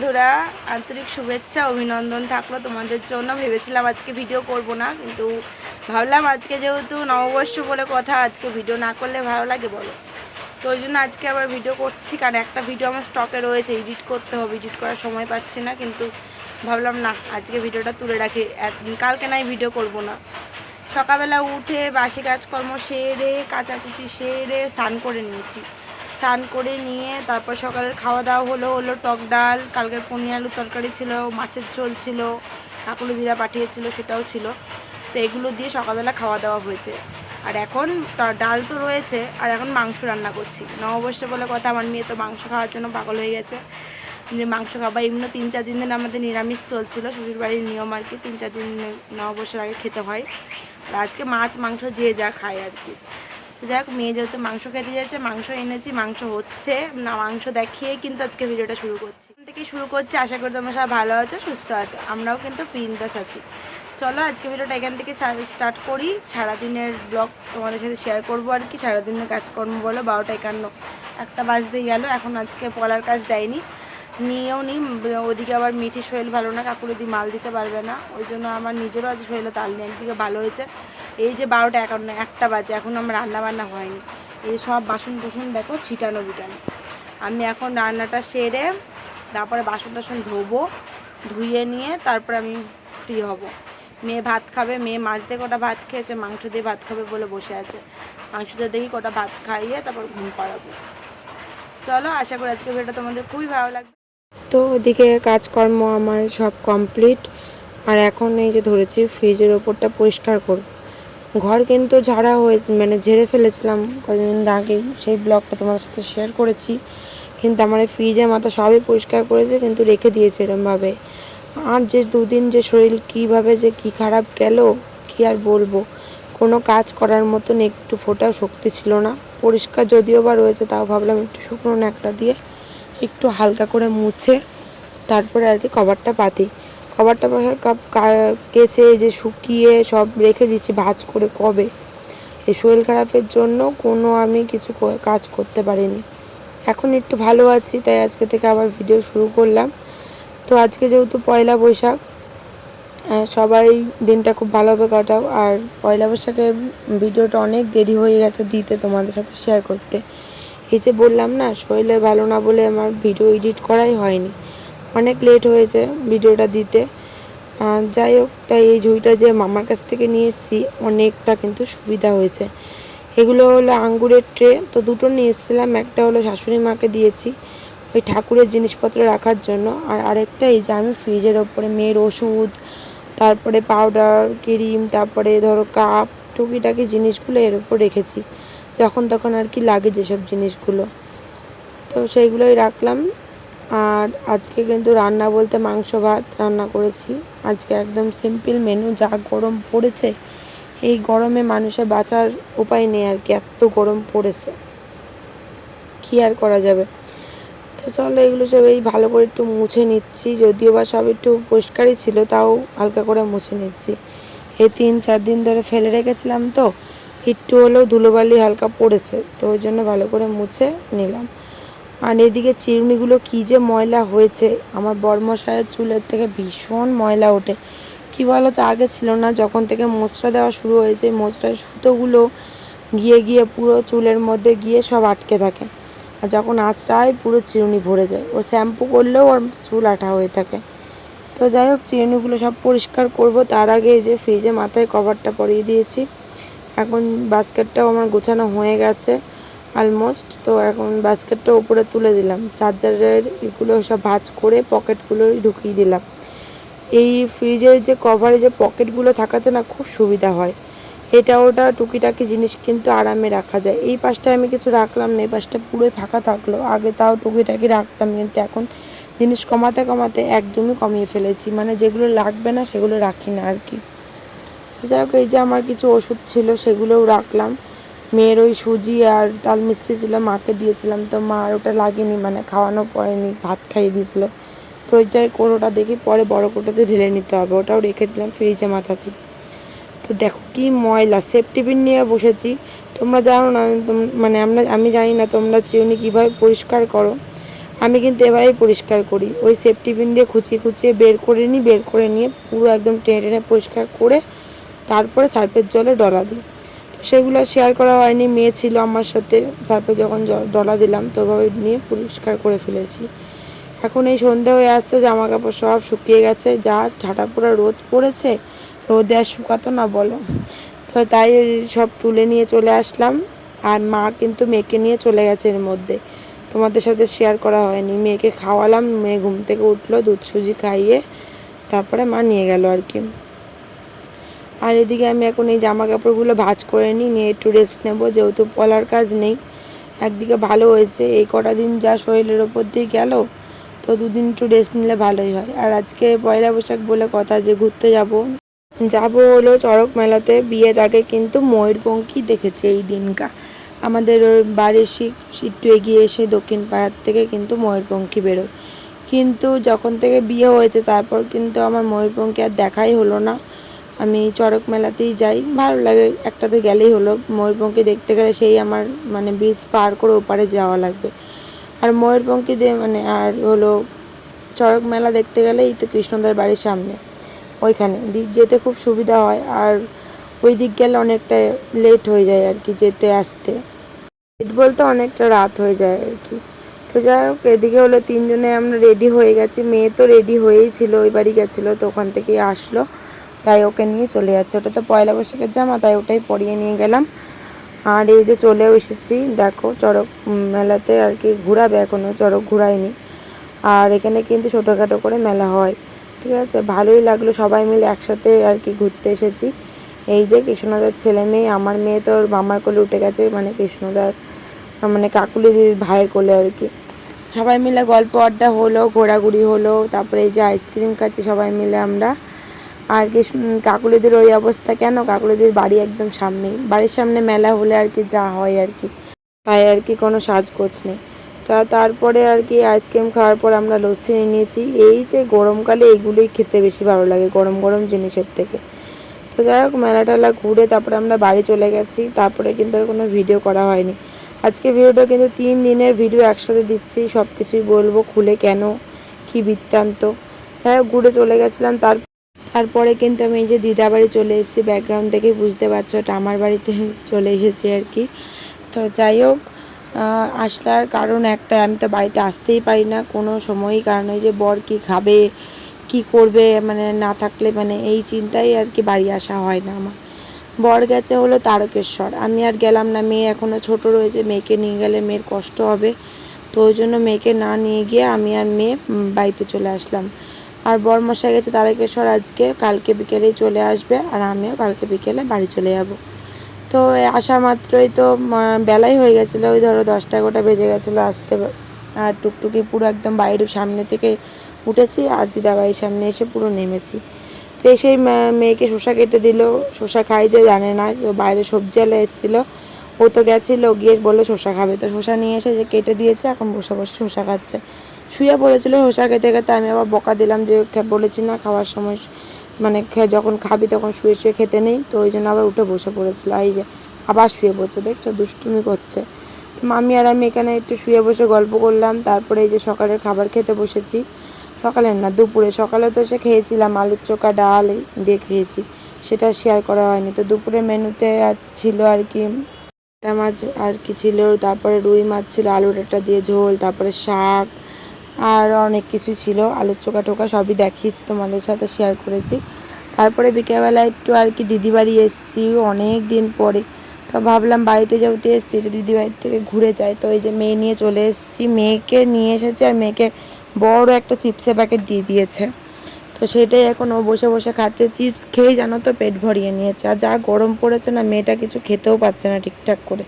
বন্ধুরা, আন্তরিক শুভেচ্ছা অভিনন্দন থাকলো তোমাদের জন্য। ভেবেছিলাম আজকে ভিডিও করব না, কিন্তু ভাবলাম আজকে যেহেতু নববর্ষ বলে কথা, আজকে ভিডিও না করলে ভালো লাগে বলো। তো ওই জন্য আজকে আবার ভিডিও করছি, কারণ একটা ভিডিও আমার স্টকে রয়েছে, এডিট করতে হবে, এডিট করার সময় পাচ্ছি না। কিন্তু ভাবলাম না, আজকে ভিডিওটা তুলে রাখি, কালকে নাই ভিডিও করব না। সকালবেলা উঠে বাসি কাজকর্ম সেরে, কাচাকুচি সেরে স্নান করে নিয়েছি। স্নান করে নিয়ে তারপর সকালের খাওয়া দাওয়া হলো টক ডাল, কালকের পনির আলু তরকারি ছিল, মাছের ঝোল ছিল, কাকুলি দিরা পাঠিয়েছিল সেটাও ছিল। তো এগুলো দিয়ে সকালবেলা খাওয়া দাওয়া হয়েছে। আর এখন ডাল তো রয়েছে, আর এখন মাংস রান্না করছি। নববর্ষে বলে কথা, আমার মেয়ে তো মাংস খাওয়ার জন্য পাগল হয়ে গেছে, যে মাংস খাবার। এমনি 3-4 দিন ধরে আমাদের নিরামিষ চলছিল, শ্বশুরবাড়ির নিয়ম আর কি, 3-4 দিন নববর্ষের আগে খেতে হয়। আর আজকে মাছ মাংস যে যা খায় আর কি। তো যাই হোক, মেয়ে যেহেতু মাংস খেতে যাচ্ছে, মাংস এনেছি, মাংস হচ্ছে না, মাংস দেখিয়ে কিন্তু আজকে ভিডিওটা শুরু করছি। এখান থেকে শুরু করছি। আশা করি তোমরা সব ভালো আছো, সুস্থ আছো, আমরাও কিন্তু বিন্দাস আছি। চলো আজকে ভিডিওটা এখান থেকে স্টার্ট করি। সারাদিনের ব্লগ তোমাদের সাথে শেয়ার করবো আর কি। সারাদিনের কাজকর্ম বলো, 12টা 51 একটা বাজতেই গেল। এখন আজকে পলার কাজ দেয়নি, নিয়েও নি। ওদিকে আবার মিঠি শরীর ভালো না, কাকুরিদি মাল দিতে পারবে না, ওই জন্য আমার নিজেরও আজ শরীরে তাল নেই। একদিকে ভালো হয়েছে, এই যে 12টা 51 একটা বাজে, এখন আমার রান্নাবান্না হয়নি। এই সব বাসন কুসন দেখো ছিটানো বিটানো। আমি এখন রান্নাটা সেরে তারপরে বাসন টাসন ধোবো, ধুয়ে নিয়ে তারপর আমি ফ্রি হব। মেয়ে ভাত খাবে, মেয়ে মাছ দিয়ে কটা ভাত খেয়েছে, মাংস দিয়ে ভাত খাবে বলে বসে আছে। মাংস দিয়ে দেখি কটা ভাত খাইয়ে তারপর ঘুম পাড়াবো। চলো, আশা করি আজকে ভিডিওটা তোমাদের খুবই ভালো লাগবে। তো ওদিকে কাজকর্ম আমার সব কমপ্লিট। আর এখন এই যে ধরেছি ফ্রিজের ওপরটা পরিষ্কার করব। ঘর কিন্তু ঝাড়া হয়ে ঝেড়ে ফেলেছিলাম কদিন আগেই, সেই ব্লগটা তোমার সাথে শেয়ার করেছি। কিন্তু আমার এই ফ্রিজের মাথা সবই পরিষ্কার করেছে, কিন্তু রেখে দিয়েছে এরমভাবে। আর যে দুদিন যে শরীর কীভাবে যে কী খারাপ গেল, কি আর বলবো। কোনো কাজ করার মতন একটু ফোটাও শক্তি ছিল না। পরিষ্কার যদিও বা রয়েছে, তাও ভাবলাম একটু শুকনো ন্যাকটা দিয়ে একটু হালকা করে মুছে তারপরে আর কি কভারটা পাতি। কভারটা কেচে যে শুকিয়ে সব রেখে দিচ্ছি ভাঁজ করে কবে। এই শরীর খারাপের জন্য কোনো আমি কিছু কাজ করতে পারিনি। এখন একটু ভালো আছি, তাই আজকে থেকে আবার ভিডিও শুরু করলাম। তো আজকে যেহেতু পয়লা বৈশাখ, সবাই দিনটা খুব ভালোভাবে কাটাও। আর পয়লা বৈশাখের ভিডিওটা অনেক দেরি হয়ে গেছে দিতে, তোমাদের সাথে শেয়ার করতে। এই যে বললাম না, শরীরে ভালো না বলে আমার ভিডিও এডিট করাই হয়নি, অনেক লেট হয়েছে ভিডিওটা দিতে। যাই হোক, তাই এই ঝুড়িটা যে মামার কাছ থেকে নিয়ে এসেছি, অনেকটা কিন্তু সুবিধা হয়েছে। এগুলো হলো আঙ্গুরের ট্রে, তো দুটো নিয়ে এসেছিলাম। একটা হলো শাশুড়ি মাকে দিয়েছি ওই ঠাকুরের জিনিসপত্র রাখার জন্য, আর আরেকটা এই যে আমি ফ্রিজের ওপরে মেয়ের ওষুধ, তারপরে পাউডার, ক্রিম, তারপরে ধরো কাপ, টুকিটাকি জিনিসগুলো এর ওপর রেখেছি, যখন তখন আর কি লাগে যেসব জিনিসগুলো, তো সেইগুলোই রাখলাম। আর আজকে কিন্তু রান্না বলতে মাংস ভাত রান্না করেছি। আজকে একদম সিম্পল মেনু, যা গরম পড়েছে, এই গরমে মানুষের বাঁচার উপায় নেই আর কি, এত গরম পড়েছে, কী আর করা যাবে। তো চলো এগুলো সব এই ভালো করে একটু মুছে নিচ্ছি, যদিও বা সব একটু পরিষ্কারই ছিল, তাও হালকা করে মুছে নিচ্ছি। এই 3-4 দিন ধরে ফেলে রেখেছিলাম, তো একটু হলেও ধুলোবালি হালকা পড়েছে, তো ওই জন্য ভালো করে মুছে নিলাম। আর এদিকে চিরুনিগুলো কী যে ময়লা হয়েছে, আমার বরমশায়ের চুলের থেকে ভীষণ ময়লা ওঠে। কী বলো তো, আগে ছিল না, যখন থেকে মোচড়া দেওয়া শুরু হয়েছে, মোচড়ার সুতোগুলো গিয়ে গিয়ে পুরো চুলের মধ্যে গিয়ে সব আটকে থাকে। আর যখন আঁচড়ায় পুরো চিরুনি ভরে যায়, ও শ্যাম্পু করলেও ওর চুল আঠা হয়ে থাকে। তো যাই হোক, চিরুনিগুলো সব পরিষ্কার করব, তার আগে এই যে ফ্রিজে মাথায় কভারটা পরিয়ে দিয়েছি। এখন বাস্কেটটাও আমার গোছানো হয়ে গেছে অলমোস্ট। তো এখন বাস্কেটটা উপরে তুলে দিলাম, চার্জারের এগুলো সব ভাঁজ করে পকেটগুলো ঢুকিয়ে দিলাম। এই ফ্রিজের যে কভারে যে পকেটগুলো থাকাতে না খুব সুবিধা হয়, এটা ওটা টুকিটাকি জিনিস কিন্তু আরামে রাখা যায়। এই পাশটায় আমি কিছু রাখলাম না, এই পাশটা পুরোই ফাঁকা থাকলো। আগে তাও টুকিটাকি রাখতাম, কিন্তু এখন জিনিস কমাতে কমাতে একদমই কমিয়ে ফেলেছি, যেগুলো লাগবে না সেগুলো রাখি না আর কি। তো যাই হোক, এই যে আমার কিছু ওষুধ ছিল সেগুলোও রাখলাম। মেয়ের ওই সুজি আর তাল মিস্ত্রি ছিল, মাকে দিয়েছিলাম, তো মা আর ওটা লাগেনি, খাওয়ানো পড়েনি, ভাত খাইয়ে দিয়েছিল। তো ওইটাই কোটোটা দেখি পরে বড় কোটোতে ঢেলে নিতে হবে, ওটাও রেখে দিলাম ফ্রিজে মাথাতে। তো দেখো কি ময়লা, সেফটি পিন নিয়ে বসেছি। তোমরা জানো না, আমি জানি না তোমরা চিরুনি কীভাবে পরিষ্কার করো। আমি কিন্তু এভাবেই পরিষ্কার করি, ওই সেফটি পিন দিয়ে খুঁচিয়ে খুঁচিয়ে বের করে নিয়ে পুরো একদম টেনে টেনে পরিষ্কার করে তারপরে সার্ফের জলে ডলা দিই। তো সেগুলো শেয়ার করা হয়নি, মেয়ে ছিল আমার সাথে, সার্ফে যখন ডলা দিলাম তো ওভাবে নিয়ে পরিষ্কার করে ফেলেছি। এখন এই সন্ধে হয়ে আসছে, জামা কাপড় সব শুকিয়ে গেছে, যা ঠাটা পুরো রোদ পড়েছে, রোদে আর শুকাতো না বলো। তো তাই সব তুলে নিয়ে চলে আসলাম। আর মা কিন্তু মেয়েকে নিয়ে চলে গেছে এর মধ্যে, তোমাদের সাথে শেয়ার করা হয়নি। মেয়েকে খাওয়ালাম, মেয়ে ঘুম থেকে উঠলো, দুধ সুজি খাইয়ে তারপরে মা নিয়ে গেল আর কি। আর এদিকে আমি এখন এই জামা কাপড়গুলো ভাঁজ করে নিয়ে একটু রেস্ট নেবো, যেহেতু পলার কাজ নেই। একদিকে ভালো হয়েছে, এই কটা দিন যা শরীরের ওপর দিয়ে গেল, তো দুদিন একটু রেস্ট নিলে ভালোই হয়। আর আজকে পয়লা বৈশাখ বলে কথা, যে ঘুরতে যাব হলো চড়ক মেলাতে। বিয়ের আগে কিন্তু ময়ূরপঙ্খী দেখেছে এই দিনকা, আমাদের ওই বাড়ির একটু এগিয়ে এসে দক্ষিণ পাড়ার থেকে কিন্তু ময়ূরপঙ্খী বেরোয়। কিন্তু যখন থেকে বিয়ে হয়েছে তারপর কিন্তু আমার ময়ূরপঙ্খী আর দেখাই হলো না। আমি চড়ক মেলাতেই যাই, ভালো লাগে, একটাতে গেলেই হলো। ময়ূরপঙ্খী দেখতে গেলে সেই আমার মানে ব্রিজ পার করে ওপারে যাওয়া লাগবে। আর ময়ূরপঙ্খী দিয়ে মানে আর হলো চড়ক মেলা দেখতে গেলে এই তো কৃষ্ণদার বাড়ির সামনে, ওইখানে যেতে খুব সুবিধা হয়। আর ওই দিক গেলে অনেকটা লেট হয়ে যায় আর কি, যেতে আসতে লেট বলতে অনেকটা রাত হয়ে যায় আর কি। তো যাই হোক, এদিকে হলো তিনজনে আমরা রেডি হয়ে গেছি, মেয়ে তো রেডি হয়েই ছিল, ওই বাড়ি গেছিলো, তো ওখান থেকেই আসলো, তাই ওকে নিয়ে চলে যাচ্ছে। ওটা তো পয়লা বৈশাখের জামা, তাই ওটাই পরিয়ে নিয়ে গেলাম। আর এই যে চলেও এসেছি, দেখো চড়ক মেলাতে আর কি ঘোরাবে, এখনও চড়ক ঘোরায়নি। আর এখানে কিন্তু ছোটোখাটো করে মেলা হয়, ঠিক আছে, ভালোই লাগলো, সবাই মিলে একসাথে আর কি ঘুরতে এসেছি। এই যে কৃষ্ণদার ছেলে মেয়ে, আমার মেয়ে তো ওর মামার কোলে উঠে গেছে, মানে কৃষ্ণদার মানে কাকুলিদির ভাইয়ের কোলে আর কি। সবাই মিলে গল্প আড্ডা হলো, ঘোরাঘুরি হলো, তারপরে এই যে আইসক্রিম খাচ্ছি সবাই মিলে আমরা। আর কি কাকুলিদের ওই অবস্থা কেন, কাকুলিদের বাড়ি একদম সামনেই, বাড়ির সামনে মেলা হলে আর কি যা হয় আর কি, তাই আর কি কোনো সাজগোজ নেই। তারপরে আর কি আইসক্রিম খাওয়ার পর আমরা লস্যি নিয়েছি। এইতে গরমকালে এইগুলোই খেতে বেশি ভালো লাগে, গরম গরম জিনিসের থেকে। তো যাই হোক, মেলা টেলা ঘুরে তারপরে আমরা বাড়ি চলে গেছি, তারপরে কিন্তু আর কোনো ভিডিও করা হয়নি। আজকে ভিডিওটা কিন্তু 3 দিনের ভিডিও একসাথে দিচ্ছি, সব কিছুই বলবো খুলে, কেন কি বৃত্তান্ত। যাই হোক, ঘুরে চলে গেছিলাম। তারপরে কিন্তু আমি এই যে দিদা বাড়ি চলে এসেছি, ব্যাকগ্রাউন্ড থেকেই বুঝতে পারছো এটা আমার বাড়িতে চলে এসেছি আর কি। তো যাই হোক, আসার কারণ একটা, আমি তো বাড়িতে আসতেই পারি না কোনো সময়ই, কারণ এই যে বর কি খাবে কি করবে, মানে না থাকলে মানে এই চিন্তাই আর কি বাড়ি আসা হয় না আমার। বর গেছে হলো তারকেশ্বর, আমি আর গেলাম না, মেয়ে এখনও ছোট রয়েছে, মেয়েকে নিয়ে গেলে মেয়ের কষ্ট হবে। তো ওই জন্য মেয়েকে না নিয়ে গিয়ে আমি আর মেয়ে বাড়িতে চলে আসলাম। আর বরমশাই গেছে তারকেশ্বর আজকে, কালকে বিকেলেই চলে আসবে, আর আমিও কালকে বিকেলে বাড়ি চলে যাব। তো আসা মাত্রই তো বেলাই হয়ে গেছিলো, ওই ধরো 10টা-11টা বেজে গেছিলো আসতে। আর টুকটুকি পুরো একদম বাইরের সামনে থেকে উঠেছি, আর দিদাবাড়ির সামনে এসে পুরো নেমেছি। তো এসেই মেয়েকে শসা কেটে দিল, শসা খাই যে জানে না, তো বাইরে সবজিওয়ালা এসেছিলো, ও তো গেছিলো, গিয়ে বললো শসা খাবে, তো শসা নিয়ে এসে যে কেটে দিয়েছে, এখন বসে বসে শসা খাচ্ছে। শুয়ে পড়েছিল শসা খেতে খেতে, আমি আবার বকা দিলাম যে বলেছি না খাওয়ার সময় মানে যখন খাবি তখন শুয়ে শুয়ে খেতে নেই, তো ওই জন্য আবার উঠে বসে পড়েছিল। এই যে আবার শুয়ে পড়ছে, দেখছো দুষ্টুমি করছে। তো মামি আর আমি এখানে একটু শুয়ে বসে গল্প করলাম। তারপরে এই যে সকালের খাবার খেতে বসেছি, সকালের না দুপুরে, সকালে তো এসে খেয়েছিলাম আলুর চোখা ডাল দিয়ে খেয়েছি, সেটা শেয়ার করা হয়নি। তো দুপুরের মেনুতে আজ ছিল আর কি মাছ আর কি ছিল, তারপরে রুই মাছ ছিল, আলু ডাঁটা দিয়ে ঝোল, তারপরে শাক, আর অনেক কিছু ছিল, আলুর চোখা টোকা সবই দেখিয়েছি, তোমাদের সাথে শেয়ার করেছি। তারপরে বিকেলবেলা একটু আর কি দিদি বাড়ি এসেছি অনেক দিন পরে, তো ভাবলাম বাড়িতে যেহেতু এসেছি দিদি বাড়ির থেকে ঘুরে যাই। তো এই যে মেয়ে নিয়ে চলে এসেছি, মেয়েকে নিয়ে এসেছে, আর মেয়েকে বড় একটা চিপসের প্যাকেট দিয়ে দিয়েছে, তো সেটাই এখন ও বসে বসে খাচ্ছে। চিপস খেয়েই জানো তো পেট ভরিয়ে নিয়েছে, আর যা গরম পড়েছে না, মেয়েটা কিছু খেতেও পাচ্ছে না ঠিকঠাক করে,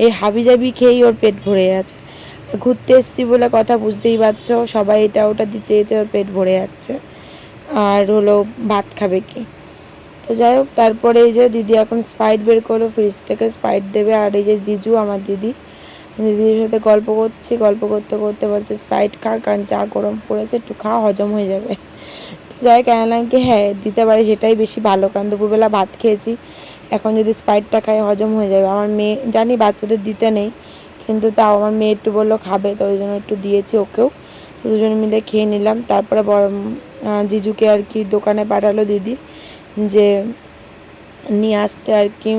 এই হাবিজাবি খেয়েই ওর পেট ভরে আছে। ঘুরতে এসেছি বলে কথা, বুঝতেই পারছো, সবাই এটা ওটা দিতে দিতে ওর পেট ভরে যাচ্ছে, আর হলো ভাত খাবে কি। তো যাই হোক, তারপরে এই যে দিদি এখন স্প্রাইট বের করলো, ফ্রিজ থেকে স্প্রাইট দেবে। আর এই যে জিজু আমার দিদির সাথে গল্প করছি, গল্প করতে করতে বলছে স্প্রাইট খা, কারণ যা গরম পড়েছে একটু খাওয়া হজম হয়ে যাবে। যাই কেন কি, হ্যাঁ দিতে পারি, সেটাই বেশি ভালো, কারণ দুপুরবেলা ভাত খেয়েছি, এখন যদি স্প্রাইটটা খাই হজম হয়ে যাবে। আমার মেয়ে জানি বাচ্চাদের দিতে নেই, কিন্তু তাও আমার মেয়ে একটু বললো খাবে, তো ওই জন্য একটু দিয়েছি ওকেও। তো দুজনে মিলে খেয়ে নিলাম। তারপরে জিজুকে আর কি দোকানে পাঠালো দিদি যে নিয়ে আসতে আর কি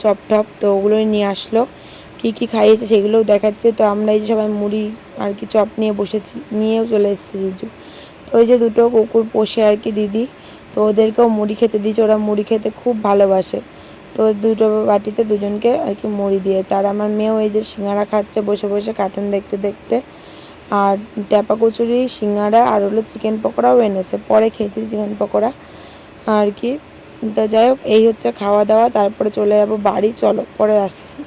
চপ টপ, তো ওগুলোই নিয়ে আসলো। কী কী খাইয়েছে সেগুলোও দেখাচ্ছে। তো আমরা এই সবাই মুড়ি আর কি চপ নিয়ে বসেছি, নিয়েও চলে এসেছে জিজু। তো ওই যে দুটো কুকুর পোষে আর কি দিদি, তো ওদেরকেও মুড়ি খেতে দিয়েছে, ওরা মুড়ি খেতে খুব ভালোবাসে। তো দুটো বাটিতে দুজনকে আর কি মুড়ি দিয়েছে। আর আমার মেয়েও এই যে সিঙ্গারা খাচ্ছে বসে বসে কার্টুন দেখতে দেখতে। আর ট্যাপা কচুরি, সিঙ্গারা আর হলো চিকেন পকোড়াও এনেছে, পরে খেয়েছি চিকেন পকোড়া আর কি। তো যাই হোক, এই হচ্ছে খাওয়া দাওয়া। তারপরে চলে যাবো বাড়ি, চলো পরে আসছি।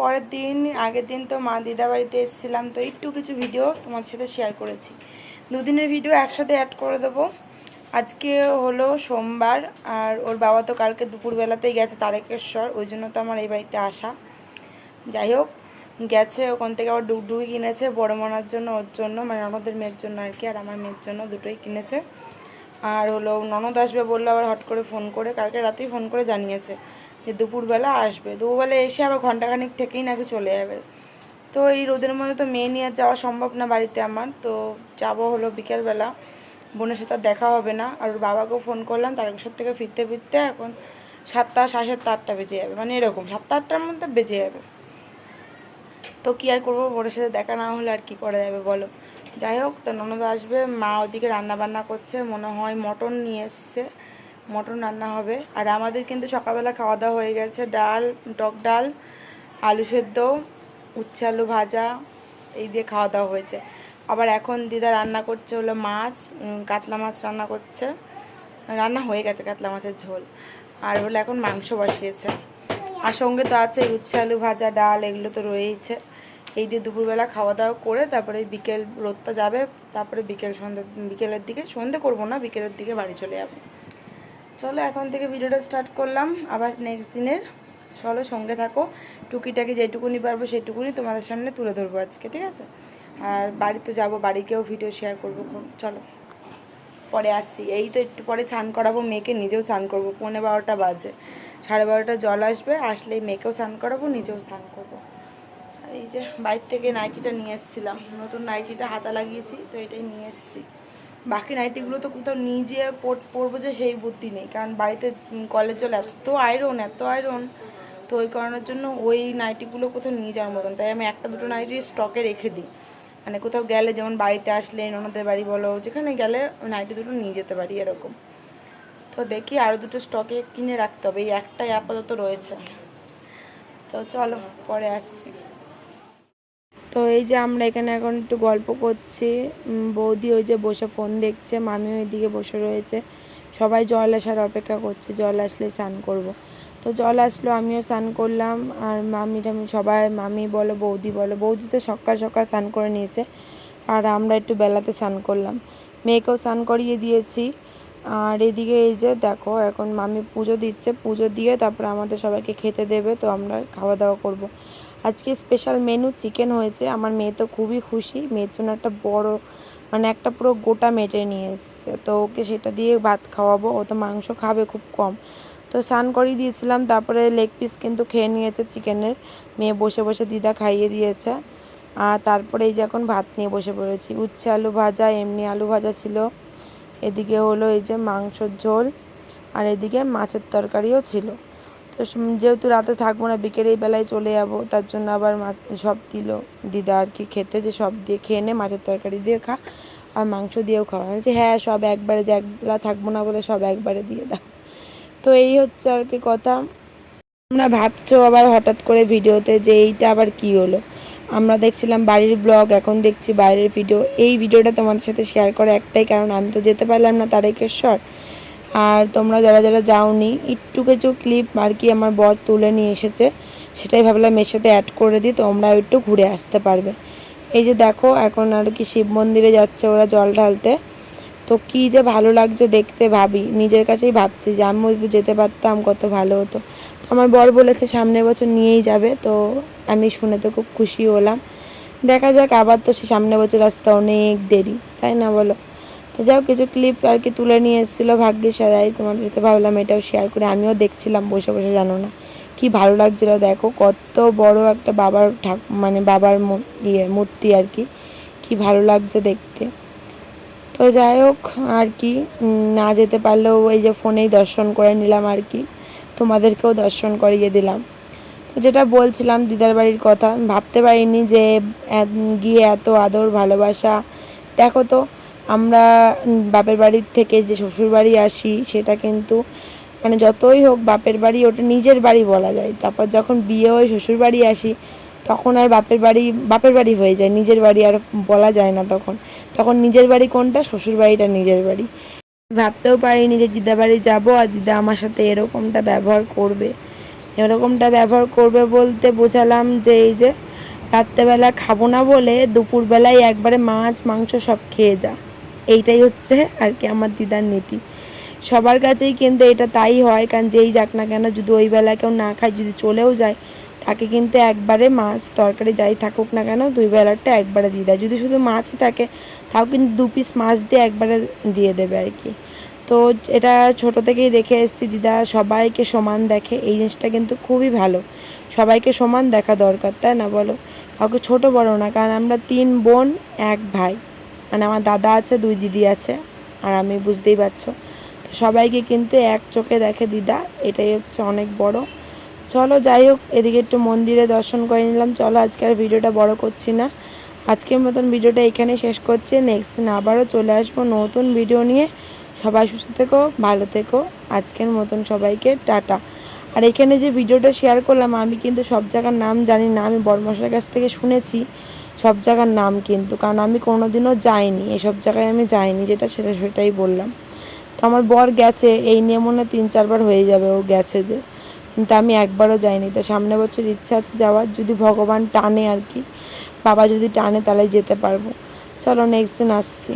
পরের দিন, আগের দিন তো মা দিদা বাড়িতে এসেছিলাম, তো একটু কিছু ভিডিও তোমার সাথে শেয়ার করেছি। দুদিনের ভিডিও একসাথে অ্যাড করে দেবো। আজকে হলো সোমবার, আর ওর বাবা তো কালকে দুপুরবেলাতেই গেছে তারকেশ্বর, ওই জন্য তো আমার এই বাড়িতে আসা। যাই হোক, গেছে ওখান থেকে আবার ডুগডুগি কিনেছে বড় মনার জন্য, ওর জন্য মানে ননদের মেয়ের জন্য আর কি, আর আমার মেয়ের জন্য দুটোই কিনেছে। আর হলো ননদ আসবে বললো আবার হট করে ফোন করে, কালকে রাতেই ফোন করে জানিয়েছে যে দুপুরবেলা আসবে। দুপুরবেলা এসে আবার ঘন্টাখানিক থেকেই নাকি চলে যাবে। তো এই রোদের মধ্যে তো মেয়ে নিয়ে যাওয়া সম্ভব না বাড়িতে আমার, তো যাবো হলো বিকেলবেলা। বোনের সাথে দেখা হবে না। আর ওর বাবাকেও ফোন করলাম, তারকেশ্বর থেকে ফিরতে ফিরতে এখন 7টা, 7:30, 8টা বেজে যাবে, মানে এরকম 7টা 8টার মধ্যে বেজে যাবে। তো কী আর করবো, বোনের সাথে দেখা না হলে আর কি করা যাবে বলো। যাই হোক, তো ননদ আসবে, মা ওদিকে রান্না বান্না করছে, মনে হয় মটন নিয়ে এসছে, মটন রান্না হবে। আর আমাদের কিন্তু সকালবেলা খাওয়া দাওয়া হয়ে গেছে, ডাল, টক ডাল, আলু সেদ্ধ, উচ্ছে আলু ভাজা, এই দিয়ে খাওয়া দাওয়া হয়েছে। আবার এখন দিদা রান্না করছে হলো মাছ, কাতলা মাছ রান্না করছে, রান্না হয়ে গেছে কাতলা মাছের ঝোল। আর হলো এখন মাংস বসিয়েছে। আর সঙ্গে তো আছে উচ্ছে আলু ভাজা, ডাল, এগুলো তো রয়েইছে। এই দিয়ে দুপুরবেলা খাওয়া দাওয়া করে তারপরে বিকেল, রোদটা যাবে, তারপরে বিকেলের দিকে, সন্ধে করবো না, বিকেলের দিকে বাড়ি চলে যাবো। চলো এখন থেকে ভিডিওটা স্টার্ট করলাম আবার নেক্সট দিনের। চলো সঙ্গে থাকো, টুকিটাকি যেটুকুনি পারবো সেটুকুনি তোমাদের সামনে তুলে ধরবো আজকে, ঠিক আছে। আর বাড়িতে যাবো, বাড়িকেও ভিডিও শেয়ার করবো। চলো পরে আসছি। এই তো একটু পরে স্নান করাবো মেয়েকে, নিজেও স্নান করবো, 11:30 বাজে, 12:30 জল আসবে, আসলেই মেয়েকেও স্নান করাবো, নিজেও স্নান করবো। আর এই যে বাইরে থেকে নাইটিটা নিয়ে এসেছিলাম, নতুন নাইটিটা হাতা লাগিয়েছি, তো এটাই নিয়ে এসেছি। বাকি নাইটিগুলো তো কোথাও নিয়ে যেয়ে পরবো যে সেই বুদ্ধি নেই, কারণ বাড়িতে কলের জল এত আয়রন, তো ওই কারণের জন্য ওই নাইটিগুলো কোথাও নিয়ে যাওয়ার মতন, তাই আমি একটা দুটো নাইটি স্টকে রেখে দিই, মানে কোথাও গেলে, যেমন বাড়িতে আসলে, ননদের বাড়ি বলো, যেখানে গেলে নাইটি দুটো নিয়ে যেতে পারি এরকম। তো দেখি আরও দুটো স্টকে কিনে রাখতে হবে, এই একটাই আপাতত রয়েছে। তো চলো পরে আসছি। তো এই যে আমরা এখানে এখন একটু গল্প করছি, বৌদি ওই যে বসে ফোন দেখছে, মামি ওইদিকে বসে রয়েছে, সবাই জল আসার অপেক্ষা করছে, জল আসলে স্নান করব। তো জল আসলো, আমিও স্নান করলাম। আর মামি টামি সবাই, মামি বলো বৌদি বলো, বৌদি তো সকাল সকাল স্নান করে নিয়েছে, আর আমরা একটু বেলাতে স্নান করলাম, মেয়েকেও স্নান করিয়ে দিয়েছি। আর এদিকে এই যে দেখো এখন মামি পুজো দিচ্ছে, পুজো দিয়ে তারপরে আমাদের সবাইকে খেতে দেবে, তো আমরা খাওয়া দাওয়া করব। আজকে স্পেশাল মেনু চিকেন হয়েছে, আমার মেয়ে তো খুবই খুশি, মেয়ের জন্য একটা বড়, মানে একটা পুরো গোটা মেটে নিয়ে এসছে, তো ওকে সেটা দিয়ে ভাত খাওয়াবো, ও তো মাংস খাবে খুব কম। তো স্নান করিয়ে দিয়েছিলাম, তারপরে লেগ পিস কিন্তু খেয়ে নিয়েছে চিকেনের, মেয়ে বসে বসে দিদা খাইয়ে দিয়েছে। আর তারপরে এই যে এখন ভাত নিয়ে বসে পড়েছি, উচ্ছে আলু ভাজা, এমনি আলু ভাজা ছিল, এদিকে হলো এই যে মাংসর ঝোল, আর এদিকে মাছের তরকারিও ছিল। তো যেহেতু রাতে থাকবো না, বিকেলেই বেলায় চলে যাবো, তার জন্য আবার সব দিল দিদা আর কি খেতে, যে সব দিয়ে খেয়ে নে, মাছের তরকারি দিয়ে খা, আর মাংস দিয়েও খাওয়া। বলছি হ্যাঁ, সব একবারে, যে একবেলা থাকবো না বলে সব একবারে দিয়ে দাও। তো এই হচ্ছে আর কি কথা। তোমরা ভাবছো আবার হঠাৎ করে ভিডিওতে যে এইটা আবার কি হলো, আমরা দেখছিলাম বাড়ির ব্লগ, এখন দেখছি বাইরের ভিডিও। এই ভিডিওটা তোমাদের সাথে শেয়ার করে একটাই কারণ, আমি তো যেতে পারলাম না তারকেশ্বর, আর তোমরা যারা যারা যাওনি, একটু কিছু ক্লিপ আর কি আমার বর তুলে নিয়ে এসেছে, সেটাই ভাবলাম এর সাথে অ্যাড করে দিই, তোমরা একটু ঘুরে আসতে পারবে। এই যে দেখো এখন আর কি শিব মন্দিরে যাচ্ছে ওরা জল ঢালতে, তো কী যে ভালো লাগছে দেখতে, ভাবি নিজের কাছেই ভাবছি যে আমি যদি যেতে পারতাম কত ভালো হতো। তো আমার বর বলেছে সামনের বছর নিয়েই যাবে, তো আমি শুনে তো খুব খুশি হলাম। দেখা যাক, আবার তো সে সামনের বছর আসতে অনেক দেরি, তাই না বলো। তো যাও, কিছু ক্লিপ আর কি তুলে নিয়ে এসেছিলো ভাগ্যের সারাই, তোমাদের সাথে ভাবলাম এটাও শেয়ার করে, আমিও দেখছিলাম বসে বসে, জানো না কি ভালো লাগছিল দেখো, কত বড় একটা বাবার মানে বাবার মূর্তি আর কি, কি ভালো লাগছে দেখতে। তো যাই হোক আর কি, না যেতে পারলেও এই যে ফোনেই দর্শন করে নিলাম আর কি, তোমাদেরকেও দর্শন করিয়ে দিলাম। তো যেটা বলছিলাম দিদার বাড়ির কথা, ভাবতে পারিনি যে গিয়ে এত আদর ভালোবাসা। দেখো তো আমরা বাপের বাড়ির থেকে যে শ্বশুর বাড়ি আসি সেটা কিন্তু মানে যতই হোক বাপের বাড়ি ওটা নিজের বাড়ি বলা যায়। তারপর যখন বিয়ে হয়ে শ্বশুর বাড়ি আসি তখন আর বাপের বাড়ি হয়ে যায়, নিজের বাড়ি আর বলা যায় না। তখন তখন নিজের বাড়ি কোনটা, শ্বশুর বাড়িটা নিজের বাড়ি। ভাবতেও পারিনি যে দিদা বাড়ি যাবো আর দিদা আমার সাথে এরকমটা ব্যবহার করবে। এরকমটা ব্যবহার করবে বলতে বোঝালাম যে এই যে রাত্রেবেলা খাবো না বলে দুপুরবেলায় একবারে মাছ মাংস সব খেয়ে যা, এইটাই হচ্ছে আর কি আমার দিদার নীতি। সবার কাছেই কিন্তু এটা তাই হয়, কারণ যেই যাক না কেন যদি ওই বেলা কেউ না খায়, যদি চলেও যায়, তাকে কিন্তু একবারে মাছ তরকারি যাই থাকুক না কেন দুই বেলারটা একবারে দিয়ে দেয়। যদি শুধু মাছই থাকে তাও কিন্তু 2 পিস মাছ দিয়ে একবারে দিয়ে দেবে আর কি। তো এটা ছোট থেকেই দেখে এসেছি, দিদা সবাইকে সমান দেখে, এই জিনিসটা কিন্তু খুবই ভালো। সবাইকে সমান দেখা দরকার, তাই না বলো? কাউকে ছোট বড় না, কারণ আমরা 3 বোন 1 ভাই, মানে আমার দাদা আছে 2 দিদি আছে আর আমি, বুঝতেই পারছো। তো সবাইকে কিন্তু এক চোখে দেখে দিদা, এটাই হচ্ছে অনেক বড়। চলো যাই হোক, এদিকে একটু মন্দিরে দর্শন করে নিলাম। চলো আজকে আর ভিডিওটা বড় করছি না, আজকের মতন ভিডিওটা এখানে শেষ করছি। নেক্সট দিন আবারও চলে আসবো নতুন ভিডিও নিয়ে। সবাই সুস্থ থেকো, ভালো থেকো। আজকের মতন সবাইকে টাটা। আর এখানে যে ভিডিওটা শেয়ার করলাম, আমি কিন্তু সব জায়গার নাম জানি না, আমি বড়মশাইয়ের কাছ থেকে শুনেছি সব জায়গার নাম কিন্তু, কারণ আমি কোনোদিনও যাইনি এসব জায়গায়, আমি যাইনি, সেটাই বললাম। তো আমার বর গেছে, এই নিয়ে মনে 3-4 বার হয়ে যাবে ও গেছে যে, কিন্তু আমি একবারও যাইনি। তো সামনে বছর ইচ্ছা আছে যাওয়ার, যদি ভগবান টানে আর কি, বাবা যদি টানে তাহলে যেতে পারবো। চলো নেক্সট দিন আসছি।